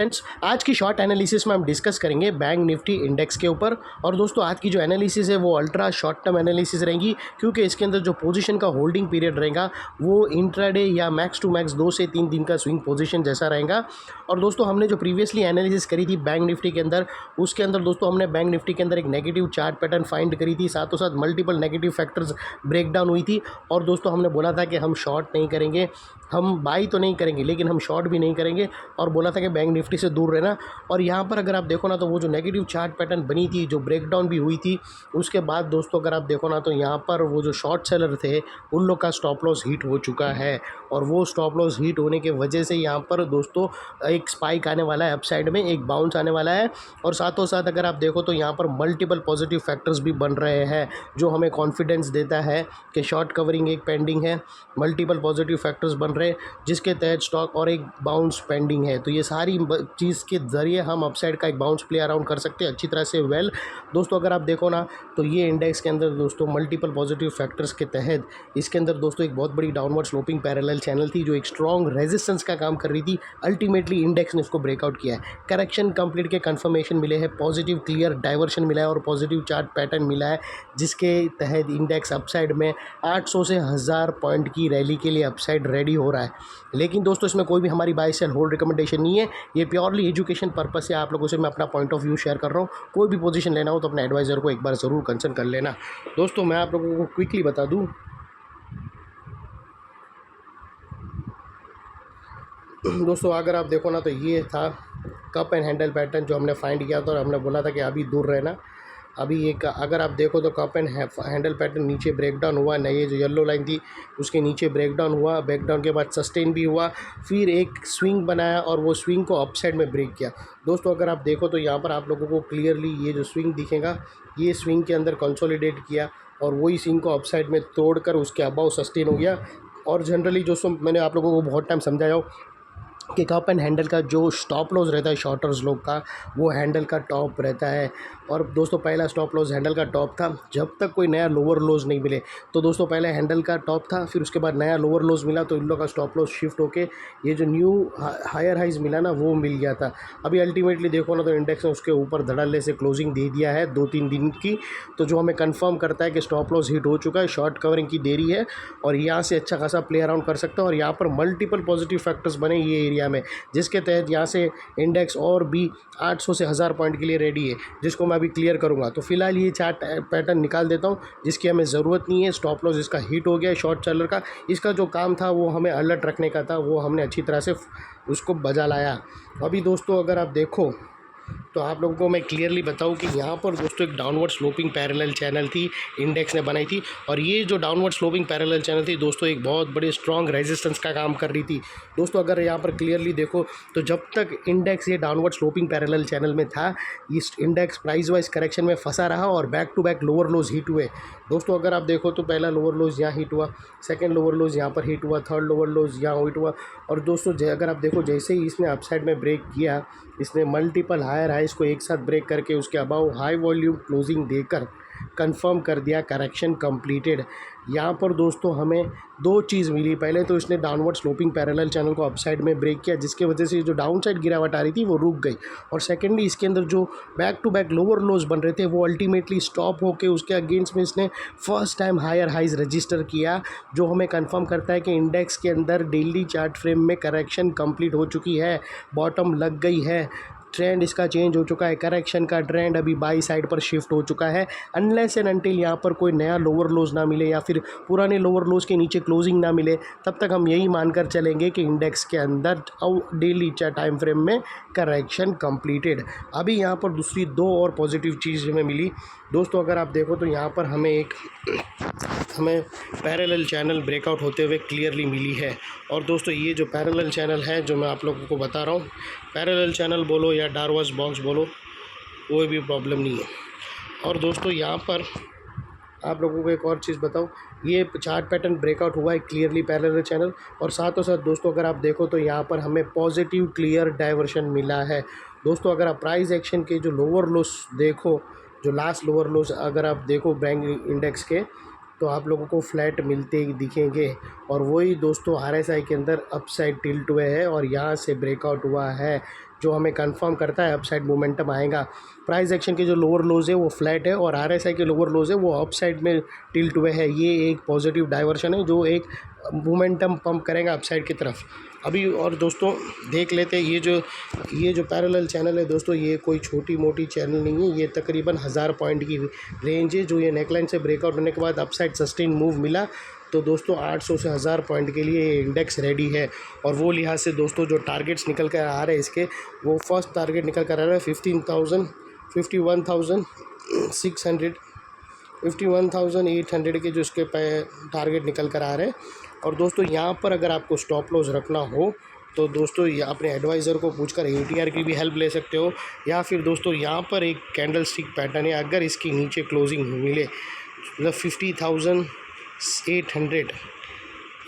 Friends, आज की short analysis में हम डिस्कस करेंगे बैंक निफ्टी इंडेक्स के ऊपर। और दोस्तों, आज की जो एनालिसिस है वो अल्ट्रा शॉर्ट टर्म एनालिसिस रहेगी, क्योंकि इसके अंदर जो पोजीशन का होल्डिंग पीरियड रहेगा वो इंट्राडे या मैक्स टू मैक्स 2 से 3 दिन का स्विंग पोजीशन जैसा रहेगा। और दोस्तों, हमने जो प्रीवियसली एनालिसिस करी थी बैंक निफ्टी के अंदर, उसके अंदर दोस्तों हमने बैंक निफ्टी के अंदर एक नेगेटिव चार्ट पैटर्न फाइंड करी थी, साथों साथ multiple negative factors break down हुई थी। और दोस्तों, हमने बोला था कि हम शॉर्ट नहीं करेंगे, हम बाई तो नहीं करेंगे लेकिन हम शॉर्ट भी नहीं करेंगे, और बोला था कि बैंक निफ्टी से दूर रहना। और यहाँ पर अगर आप देखो ना, तो वो जो नेगेटिव चार्ट पैटर्न बनी थी, जो ब्रेकडाउन भी हुई थी, उसके बाद दोस्तों अगर आप देखो ना, तो यहाँ पर वो जो शॉर्ट सेलर थे उन लोग का स्टॉप लॉस हिट हो चुका है। और वो स्टॉप लॉस हिट होने के वजह से यहाँ पर दोस्तों एक स्पाइक आने वाला है, अपसाइड में एक बाउंस आने वाला है। और साथों साथ अगर आप देखो तो यहाँ पर मल्टीपल पॉजिटिव फैक्टर्स भी बन रहे हैं, जो हमें कॉन्फिडेंस देता है कि शॉर्ट कवरिंग एक पेंडिंग है, मल्टीपल पॉजिटिव फैक्टर्स बन रहे हैं जिसके तहत स्टॉक और एक बाउंस पेंडिंग है। तो ये सारी चीज़ के ज़रिए हम अपसाइड का एक बाउंस प्ले अराउंड कर सकते हैं अच्छी तरह से। दोस्तों अगर आप देखो ना, तो ये इंडेक्स के अंदर दोस्तों मल्टीपल पॉजिटिव फैक्टर्स के तहत इसके अंदर दोस्तों एक बहुत बड़ी डाउनवर्ड स्लोपिंग पैरेलल चैनल थी, जो एक स्ट्रॉन्ग रेजिस्टेंस का काम कर रही थी। अल्टीमेटली इंडेक्स ने उसको ब्रेकआउट किया है, करेक्शन कंप्लीट के कंफर्मेशन मिले हैं, पॉजिटिव क्लियर डाइवर्शन मिला है और पॉजिटिव चार्ट पैटर्न मिला है, जिसके तहत इंडेक्स अपसाइड में 800 से 1000 पॉइंट की रैली के लिए अपसाइड रेडी हो रहा है। लेकिन दोस्तों, इसमें कोई भी हमारी बाय सेल होल्ड रिकमेंडेशन नहीं है, ये प्योरली एजुकेशन पर्पस से आप लोगों से मैं अपना पॉइंट ऑफ व्यू शेयर कर रहा हूँ। कोई भी पोजीशन लेना हो तो अपने एडवाइज़र को एक बार ज़रूर कंसल्ट कर लेना। दोस्तों, मैं आप लोगों को क्विकली बता दूँ, दोस्तों अगर आप देखो ना, तो ये था कप एंड हैंडल पैटर्न जो हमने फाइंड किया था, और हमने बोला था कि अभी दूर रहना। अभी एक अगर आप देखो तो कप एंड हैंडल पैटर्न नीचे ब्रेकडाउन हुआ, नहीं ये जो येलो लाइन थी उसके नीचे ब्रेकडाउन हुआ, ब्रेकडाउन के बाद सस्टेन भी हुआ, फिर एक स्विंग बनाया और वो स्विंग को अपसाइड में ब्रेक किया। दोस्तों अगर आप देखो तो यहाँ पर आप लोगों को क्लियरली ये जो स्विंग दिखेगा, ये स्विंग के अंदर कंसोलिडेट किया और वही स्विंग को अपसाइड में तोड़कर उसके अबाउ सस्टेन हो गया। और जनरली दोस्तों मैंने आप लोगों को बहुत टाइम समझाया हो कि कप एंड हैंडल का जो स्टॉप लॉस रहता है शॉर्टर्स लोग का, वो हैंडल का टॉप रहता है। और दोस्तों पहला स्टॉप लॉस हैंडल का टॉप था, जब तक कोई नया लोअर लॉस नहीं मिले। तो दोस्तों पहले हैंडल का टॉप था, फिर उसके बाद नया लोअर लॉस मिला, तो इन लोग का स्टॉप लॉस शिफ्ट होके ये जो न्यू हायर हाइज मिला ना, वो मिल गया था। अभी अल्टीमेटली देखो ना, तो इंडेक्स ने उसके ऊपर धड़ल्ले से क्लोजिंग दे दिया है 2-3 दिन की, तो जो हमें कंफर्म करता है कि स्टॉप लॉस हिट हो चुका है, शॉर्ट कवरिंग की देरी है और यहाँ से अच्छा खासा प्ले अराउंड कर सकता है। और यहाँ पर मल्टीपल पॉजिटिव फैक्टर्स बने ये एरिया में, जिसके तहत यहाँ से इंडेक्स और भी 800 से 1000 पॉइंट के लिए रेडी है, जिसको मैं अभी क्लियर करूँगा। तो फिलहाल ये चार्ट पैटर्न निकाल देता हूँ, जिसकी हमें ज़रूरत नहीं है। स्टॉप लॉस इसका हिट हो गया शॉर्ट सेलर का, इसका जो काम था वो हमें अलर्ट रखने का था, वो हमने अच्छी तरह से उसको बजा लाया। अभी दोस्तों अगर आप देखो तो आप लोगों को मैं क्लियरली बताऊं कि यहाँ पर दोस्तों एक डाउनवर्ड स्लोपिंग पैरेलल चैनल थी, इंडेक्स ने बनाई थी। और ये जो डाउनवर्ड स्लोपिंग पैरेलल चैनल थी दोस्तों, एक बहुत बड़े स्ट्रॉन्ग रेजिस्टेंस का काम कर रही थी। दोस्तों अगर यहाँ पर क्लियरली देखो, तो जब तक इंडेक्स ये डाउनवर्ड स्लोपिंग पैरेलल चैनल में था, इस इंडेक्स प्राइस वाइज करेक्शन में फंसा रहा और back to back lower lows hit हुए। दोस्तों अगर आप देखो तो पहला लोअर लोज यहाँ हिट हुआ, सेकेंड लोअर लोज यहाँ पर हिट हुआ, थर्ड लोअर लोज यहाँ हिट हुआ। और दोस्तों अगर आप देखो, जैसे ही इसने अपसाइड में ब्रेक किया, इसने मल्टीपल हायर हाइज को एक साथ ब्रेक करके उसके अबाउ हाई वॉल्यूम क्लोजिंग देकर कंफर्म कर दिया करेक्शन कंप्लीटेड। यहाँ पर दोस्तों हमें दो चीज़ मिली, पहले तो इसने डाउनवर्ड स्लोपिंग पैरेलल चैनल को अपसाइड में ब्रेक किया, जिसकी वजह से जो डाउन साइड गिरावट आ रही थी वो रुक गई। और सेकेंडली इसके अंदर जो back to back lower lows बन रहे थे वो अल्टीमेटली स्टॉप होकर उसके अगेंस्ट में इसने first time higher highs register किया, जो हमें कंफर्म करता है कि इंडेक्स के अंदर डेली चार्ट फ्रेम में करेक्शन कंप्लीट हो चुकी है, बॉटम लग गई है, ट्रेंड इसका चेंज हो चुका है, करेक्शन का ट्रेंड अभी बाई साइड पर शिफ्ट हो चुका है। अनलेस एंड अनटिल यहाँ पर कोई नया लोअर लोज ना मिले या फिर पुराने लोअर लोज के नीचे क्लोजिंग ना मिले, तब तक हम यही मानकर चलेंगे कि इंडेक्स के अंदर डेली टाइम फ्रेम में करेक्शन कंप्लीटेड। अभी यहाँ पर दूसरी दो और पॉजिटिव चीज़ हमें मिली। दोस्तों अगर आप देखो तो यहाँ पर हमें पैरेलल चैनल ब्रेकआउट होते हुए क्लियरली मिली है। और दोस्तों ये जो पैरेलल चैनल है जो मैं आप लोगों को बता रहा हूँ, पैरेलल चैनल बोलो या डार्वास बॉक्स बोलो, कोई भी प्रॉब्लम नहीं है। और दोस्तों यहाँ पर आप लोगों को एक और चीज़ बताऊँ, ये चार्ट पैटर्न ब्रेकआउट हुआ है क्लियरली पैरेलल चैनल, और साथों साथ दोस्तों अगर आप देखो तो यहाँ पर हमें पॉजिटिव क्लियर डाइवर्शन मिला है। दोस्तों अगर आप प्राइस एक्शन के जो लोअर लोस देखो, जो लास्ट लोअर लोस अगर आप देखो बैंक इंडेक्स के, तो आप लोगों को फ्लैट मिलते ही दिखेंगे। और वही दोस्तों RSI के अंदर अपसाइड टिल्ट हुए हैं और यहाँ से ब्रेकआउट हुआ है जो हमें कंफर्म करता है अपसाइड मोमेंटम आएगा। प्राइस एक्शन के जो लोअर लोज है वो फ्लैट है और RSI के लोअर लोज है वो अपसाइड में टिल्ट हुए है। ये एक पॉजिटिव डाइवर्शन है जो एक मोमेंटम पंप करेगा अपसाइड की तरफ। अभी और दोस्तों देख लेते हैं ये जो पैरेलल चैनल है दोस्तों, ये कोई छोटी मोटी चैनल नहीं है, ये तकरीबन 1000 पॉइंट की रेंज है। जो ये नेकलाइन से ब्रेकआउट होने के बाद अपसाइड सस्टेन मूव मिला तो दोस्तों 800 से 1000 पॉइंट के लिए इंडेक्स रेडी है। और वो लिहाज से दोस्तों जो टारगेट्स निकल कर आ रहे हैं इसके, वो फर्स्ट टारगेट निकल कर आ रहा है 51,600 51,800 के जो इसके टारगेट निकल कर आ रहे हैं। और दोस्तों यहाँ पर अगर आपको स्टॉप लॉस रखना हो तो दोस्तों ये अपने एडवाइज़र को पूछकर ATR की भी हेल्प ले सकते हो, या फिर दोस्तों यहाँ पर एक कैंडल स्टिक पैटर्न है, अगर इसकी नीचे क्लोजिंग मिले मतलब 50,800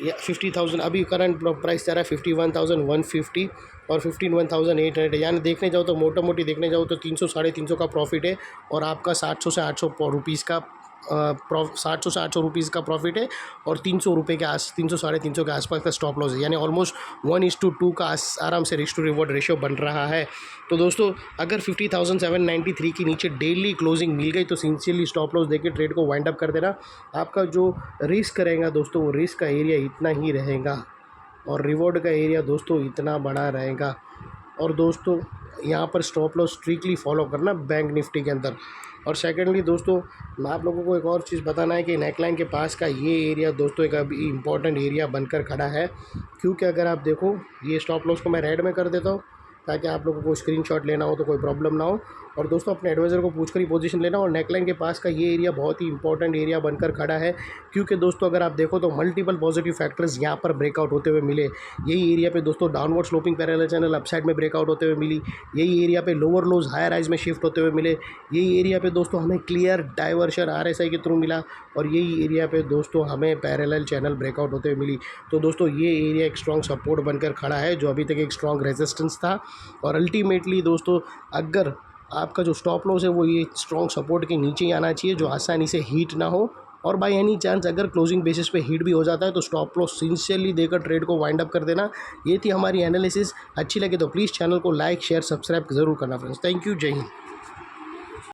या 50,000, अभी करंट प्राइस जा रहा है 51,150 और 51,800, यानी देखने जाओ तो मोटा मोटी देखने जाओ तो 300 साढ़े 300 का प्रॉफिट है और आपका 700 से 800 रुपीज़ का 700 से 800 रुपीज़ का प्रॉफिट है और 300 रुपये के 300 साढ़े 300 के आसपास का स्टॉप लॉस है, यानी ऑलमोस्ट 1:2 का आराम से रिस्क टू रिवॉर्ड रेशियो बन रहा है। तो दोस्तों अगर 50,793 के नीचे डेली क्लोजिंग मिल गई तो सिंसियरली स्टॉप लॉस देके ट्रेड को वाइंड अप कर देना। आपका जो रिस्क रहेगा दोस्तों वो रिस्क का एरिया इतना ही रहेगा और रिवॉर्ड का एरिया दोस्तों इतना बड़ा रहेगा। और दोस्तों यहाँ पर स्टॉप लॉस स्ट्रिक्टली फॉलो करना बैंक निफ्टी के अंदर। और सेकेंडली दोस्तों मैं आप लोगों को एक और चीज़ बताना है कि नेकलाइन के पास का ये एरिया दोस्तों एक अभी इम्पॉर्टेंट एरिया बनकर खड़ा है, क्योंकि अगर आप देखो ये स्टॉप लॉस को मैं रेड में कर देता हूँ ताकि आप लोगों को स्क्रीनशॉट लेना हो तो कोई प्रॉब्लम ना हो। और दोस्तों अपने एडवाइज़र को पूछकर ही पोजीशन लेना। और नेकलाइन के पास का ये एरिया बहुत ही इंपॉर्टेंट एरिया बनकर खड़ा है, क्योंकि दोस्तों अगर आप देखो तो मल्टीपल पॉजिटिव फैक्टर्स यहाँ पर ब्रेकआउट होते हुए मिले। यही एरिया पे दोस्तों downward sloping parallel channel upside में ब्रेकआउट होते हुए मिली। यही एरिया पे लोअर लोज हायर राइज में शिफ्ट होते हुए मिले। यही एरिया पे दोस्तों हमें क्लियर डाइवर्शन RSI के थ्रू मिला और यही एरिया पे दोस्तों हमें पैरेलल चैनल ब्रेकआउट होते हुए मिली। तो दोस्तों ये एरिया एक स्ट्रॉन्ग सपोर्ट बनकर खड़ा है जो अभी तक एक स्ट्रॉन्ग रेजिस्टेंस था। और अल्टीमेटली दोस्तों अगर आपका जो स्टॉप लॉस है वो ये स्ट्रॉन्ग सपोर्ट के नीचे ही आना चाहिए जो आसानी से हीट ना हो। और बाय एनी चांस अगर क्लोजिंग बेसिस पे हीट भी हो जाता है तो स्टॉप लॉस सिंसियरली देकर ट्रेड को वाइंड अप कर देना। ये थी हमारी एनालिसिस। अच्छी लगे तो प्लीज़ चैनल को लाइक शेयर सब्सक्राइब ज़रूर करना फ्रेंड्स। थैंक यू, जय हिंद।